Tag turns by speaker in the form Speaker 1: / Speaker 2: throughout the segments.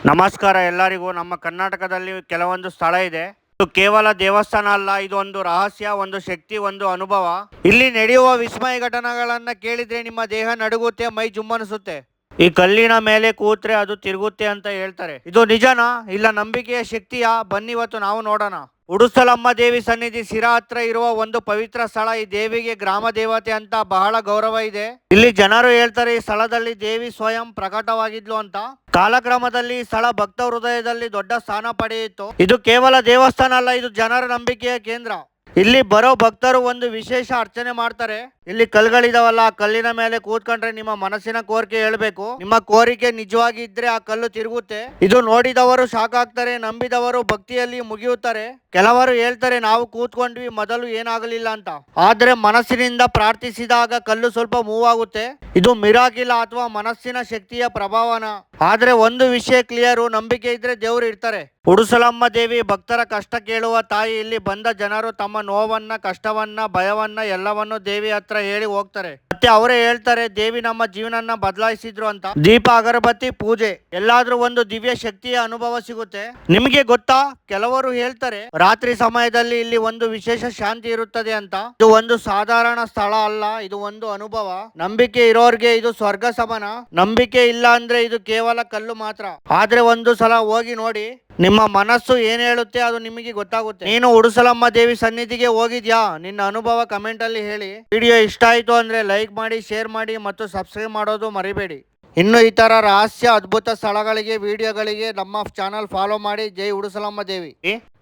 Speaker 1: ನಮಸ್ಕಾರ ಎಲ್ಲರಿಗೂ. ನಮ್ಮ ಕರ್ನಾಟಕದಲ್ಲಿ ಕೆಲವೊಂದು ಸ್ಥಳ ಇದೆ. ಇದು ಕೇವಲ ದೇವಸ್ಥಾನ ಅಲ್ಲ, ಇದು ಒಂದು ರಹಸ್ಯ, ಒಂದು ಶಕ್ತಿ, ಒಂದು ಅನುಭವ. ಇಲ್ಲಿ ನಡೆಯುವ ವಿಸ್ಮಯ ಘಟನೆಗಳನ್ನ ಕೇಳಿದ್ರೆ ನಿಮ್ಮ ದೇಹ ನಡುಗುತ್ತೆ, ಮೈ ಜುಮ್ಮನಿಸುತ್ತೆ. ಈ ಕಲ್ಲಿನ ಮೇಲೆ ಕೂತ್ರೆ ಅದು ತಿರುಗುತ್ತೆ ಅಂತ ಹೇಳ್ತಾರೆ. ಇದು ನಿಜನಾ ಇಲ್ಲ ನಂಬಿಕೆಯ ಶಕ್ತಿಯಾ? ಬನ್ನಿ ಇವತ್ತು ನಾವು ನೋಡೋಣ. ಉಡುಸಲಮ್ಮ ದೇವಿ ಸನ್ನಿಧಿ ಸಿರಾ ಹತ್ರ ಇರುವ ಒಂದು ಪವಿತ್ರ ಸ್ಥಳ. ಈ ದೇವಿಗೆ ಗ್ರಾಮ ದೇವತೆ ಅಂತ ಬಹಳ ಗೌರವ ಇದೆ. ಇಲ್ಲಿ ಜನರು ಹೇಳ್ತಾರೆ ಈ ಸ್ಥಳದಲ್ಲಿ ದೇವಿ ಸ್ವಯಂ ಪ್ರಕಟವಾಗಿದ್ಲು ಅಂತ. ಕಾಲಕ್ರಮದಲ್ಲಿ ಈ ಸ್ಥಳ ಭಕ್ತ ಹೃದಯದಲ್ಲಿ ದೊಡ್ಡ ಸ್ಥಾನ ಪಡೆಯಿತು. ಇದು ಕೇವಲ ದೇವಸ್ಥಾನ ಅಲ್ಲ, ಇದು ಜನರ ನಂಬಿಕೆಯ ಕೇಂದ್ರ. ಇಲ್ಲಿ ಬರೋ ಭಕ್ತರು ಒಂದು ವಿಶೇಷ ಅರ್ಚನೆ ಮಾಡ್ತಾರೆ. ಇಲ್ಲಿ ಕಲ್ಲುಗಳಿದಾವಲ್ಲ, ಆ ಕಲ್ಲಿನ ಮೇಲೆ ಕೂತ್ಕೊಂಡ್ರೆ ನಿಮ್ಮ ಮನಸ್ಸಿನ ಕೋರಿಕೆ ಹೇಳ್ಬೇಕು. ನಿಮ್ಮ ಕೋರಿಕೆ ನಿಜವಾಗಿ ಇದ್ರೆ ಆ ಕಲ್ಲು ತಿರುಗುತ್ತೆ. ಇದು ನೋಡಿದವರು ಶಾಕ್ ಆಗ್ತಾರೆ, ನಂಬಿದವರು ಭಕ್ತಿಯಲ್ಲಿ ಮುಗಿಯುತ್ತಾರೆ. ಕೆಲವರು ಹೇಳ್ತಾರೆ ನಾವು ಕೂತ್ಕೊಂಡ್ವಿ, ಮೊದಲು ಏನಾಗಲಿಲ್ಲ ಅಂತ. ಆದ್ರೆ ಮನಸ್ಸಿನಿಂದ ಪ್ರಾರ್ಥಿಸಿದಾಗ ಕಲ್ಲು ಸ್ವಲ್ಪ ಮೂವ್ ಆಗುತ್ತೆ. ಇದು ಮಿರಾಕಿಲ್ ಅಥವಾ ಮನಸ್ಸಿನ ಶಕ್ತಿಯ ಪ್ರಭಾವನ. ಆದ್ರೆ ಒಂದು ವಿಷಯ ಕ್ಲಿಯರು, ನಂಬಿಕೆ ಇದ್ರೆ ದೇವರು ಇರ್ತಾರೆ. ಉಡುಸಲಮ್ಮ ದೇವಿ ಭಕ್ತರ ಕಷ್ಟ ಕೇಳುವ ತಾಯಿ. ಇಲ್ಲಿ ಬಂದ ಜನರು ತಮ್ಮ ನೋವನ್ನ, ಕಷ್ಟವನ್ನ, ಭಯವನ್ನ ಎಲ್ಲವನ್ನು ದೇವಿ ಹತ್ರ ಹೇಳಿ ಹೋಗ್ತಾರೆ. ಮತ್ತೆ ಅವರೇ ಹೇಳ್ತಾರೆ ದೇವಿ ನಮ್ಮ ಜೀವನನ್ನ ಬದಲಾಯಿಸಿದ್ರು ಅಂತ. ದೀಪ, ಅಗರಬತ್ತಿ, ಪೂಜೆ ಎಲ್ಲಾದ್ರೂ ಒಂದು ದಿವ್ಯ ಶಕ್ತಿಯ ಅನುಭವ ಸಿಗುತ್ತೆ. ನಿಮಗೆ ಗೊತ್ತಾ, ಕೆಲವರು ಹೇಳ್ತಾರೆ ರಾತ್ರಿ ಸಮಯದಲ್ಲಿ ಇಲ್ಲಿ ಒಂದು ವಿಶೇಷ ಶಾಂತಿ ಇರುತ್ತದೆ ಅಂತ. ಇದು ಒಂದು ಸಾಧಾರಣ ಸ್ಥಳ ಅಲ್ಲ, ಇದು ಒಂದು ಅನುಭವ. ನಂಬಿಕೆ ಇರೋರ್ಗೆ ಇದು ಸ್ವರ್ಗ ಸಮಾನ. ನಂಬಿಕೆ ಇಲ್ಲ ಅಂದ್ರೆ ಇದು ಕೇವಲ ಕಲ್ಲು ಮಾತ್ರ. ಆದ್ರೆ ಒಂದು ಸಲ ಹೋಗಿ ನೋಡಿ, ನಿಮ್ಮ ಮನಸ್ಸು ಏನ್ ಹೇಳುತ್ತೆ ಅದು ನಿಮಗೆ ಗೊತ್ತಾಗುತ್ತೆ. ನೀನು ಉಡುಸಲಮ್ಮ ದೇವಿ ಸನ್ನಿಧಿಗೆ ಹೋಗಿದ್ಯಾ? ನಿನ್ನ ಅನುಭವ ಕಮೆಂಟ್ ಅಲ್ಲಿ ಹೇಳಿ. ವಿಡಿಯೋ ಇಷ್ಟ ಆಯ್ತು ಅಂದ್ರೆ ಲೈಕ್ ಮಾಡಿ, ಶೇರ್ ಮಾಡಿ ಮತ್ತು ಸಬ್ಸ್ಕ್ರೈಬ್ ಮಾಡೋದು ಮರಿಬೇಡಿ. ಇನ್ನು ಈ ತರ ರಹಸ್ಯ ಅದ್ಭುತ ಸ್ಥಳಗಳಿಗೆ, ವಿಡಿಯೋಗಳಿಗೆ ನಮ್ಮ ಚಾನಲ್ ಫಾಲೋ ಮಾಡಿ. ಜೈ ಉಡುಸಲಮ್ಮ ದೇವಿ.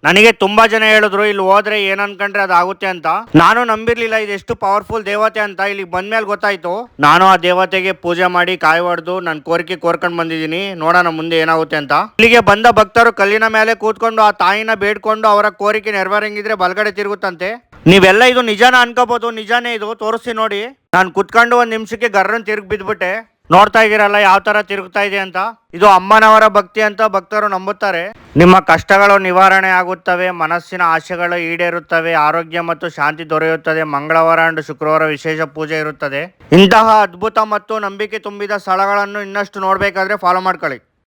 Speaker 1: ನನಗೆ ತುಂಬಾ ಜನ ಹೇಳಿದ್ರು ಇಲ್ಲಿ ಹೋದ್ರೆ ಏನ್ ಅನ್ಕೊಂಡ್ರೆ ಅದಾಗುತ್ತೆ ಅಂತ. ನಾನು ನಂಬಿರ್ಲಿಲ್ಲ ಇದೆಷ್ಟು ಪವರ್ಫುಲ್ ದೇವತೆ ಅಂತ. ಇಲ್ಲಿ ಬಂದ್ಮೇಲೆ ಗೊತ್ತಾಯ್ತು. ನಾನು ಆ ದೇವತೆಗೆ ಪೂಜೆ ಮಾಡಿ ಕಾಯಿ ಹೊಡೆದು ನನ್ನ ಕೋರಿಕೆ ಕೋರ್ಕೊಂಡ್ ಬಂದಿದ್ದೀನಿ. ನೋಡೋಣ ಮುಂದೆ ಏನಾಗುತ್ತೆ ಅಂತ. ಇಲ್ಲಿಗೆ ಬಂದ ಭಕ್ತರು ಕಲ್ಲಿನ ಮೇಲೆ ಕೂತ್ಕೊಂಡು ಆ ತಾಯಿನ ಬೇಡ್ಕೊಂಡು ಅವರ ಕೋರಿಕೆ ನೆರವೇರಂಗಿದ್ರೆ ಬಲಗಡೆ ತಿರುಗುತ್ತಂತೆ. ನೀವೆಲ್ಲ ಇದು ನಿಜಾನ ಅನ್ಕೋಬಹುದು, ನಿಜಾನೇ. ಇದು ತೋರಿಸಿ ನೋಡಿ. ನಾನು ಕುತ್ಕೊಂಡು ಒಂದ್ ನಿಮಿಷಕ್ಕೆ ಗರ್ರನ್ ತಿರುಗಿ ಬಿದ್ಬಿಟ್ಟೆ. ನೋಡ್ತಾ ಇದೀರಲ್ಲ ಯಾವ ತರ ತಿರುಗ್ತಾ ಇದೆ ಅಂತ. ಇದು ಅಮ್ಮನವರ ಭಕ್ತಿ ಅಂತ ಭಕ್ತರು ನಂಬುತ್ತಾರೆ. ನಿಮ್ಮ ಕಷ್ಟಗಳು ನಿವಾರಣೆ ಆಗುತ್ತವೆ, ಮನಸ್ಸಿನ ಆಶೆಗಳು ಈಡೇರುತ್ತವೆ, ಆರೋಗ್ಯ ಮತ್ತು ಶಾಂತಿ ದೊರೆಯುತ್ತದೆ. ಮಂಗಳವಾರ ಅಂಡ್ ಶುಕ್ರವಾರ ವಿಶೇಷ ಪೂಜೆ ಇರುತ್ತದೆ. ಇಂತಹ ಅದ್ಭುತ ಮತ್ತು ನಂಬಿಕೆ ತುಂಬಿದ ಸ್ಥಳಗಳನ್ನು ಇನ್ನಷ್ಟು ನೋಡ್ಬೇಕಾದ್ರೆ ಫಾಲೋ ಮಾಡ್ಕೊಳ್ಳಿ.